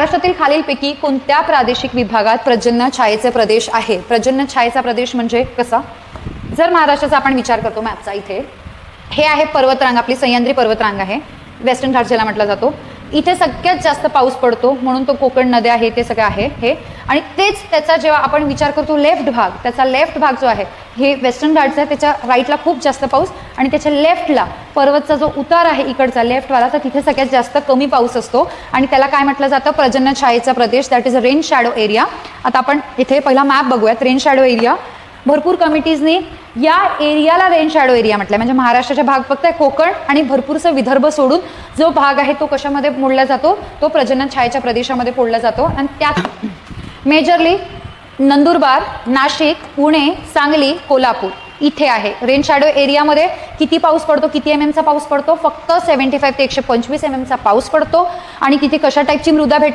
महाराष्ट्रातील खालीलपैकी कोणत्या प्रादेशिक विभागात पर्जन्य छायेचे प्रदेश आहे? पर्जन्य छायेचा प्रदेश म्हणजे कसा? जर महाराष्ट्राचा आपण विचार करतो मॅपचा, इथे हे आहे पर्वतरांग, आपली सह्याद्री पर्वतरांग आहे, वेस्टर्न घाट ज्याला म्हटलं जातो. इथे सगळ्यात जास्त पाऊस पडतो, म्हणून तो कोकण नद्या आहे ते सगळं आहे हे. आणि तेच त्याचा जेव्हा आपण विचार करतो लेफ्ट भाग, त्याचा लेफ्ट भाग जो आहे हे वेस्टर्न घाटचा आहे, त्याच्या राईटला खूप जास्त पाऊस आणि त्याच्या लेफ्टला पर्वतचा जो उतार आहे इकडचा लेफ्टवाला, तर तिथे सगळ्यात जास्त कमी पाऊस असतो आणि त्याला काय म्हटलं जातं? पर्जन्य छायेचा प्रदेश, that is a rain shadow area. आता आपण इथे पहिला मॅप बघूयात. रेन शॅडो एरिया भरपूर कमिटीजनी या एरियाला रेन शॅडो एरिया म्हटलं, म्हणजे महाराष्ट्राचा भाग फक्त कोकण आणि भरपूरसं विदर्भ सोडून जो भाग आहे तो कशामध्ये मोडला जातो? तो पर्जन्य छायेच्या प्रदेशामध्ये फोडला जातो. आणि त्यात मेजरली नंदुरबार, नाशिक, पुणे, सांगली, कोल्हापूर इथे आहे. रेन शॅडो एरियामध्ये किती पाऊस पडतो, किती एमएमचा पाऊस पडतो? फक्त 75 ते 125 एमएमचा पाऊस पडतो. आणि तिथे कशा टाईपची मृदा भेटते?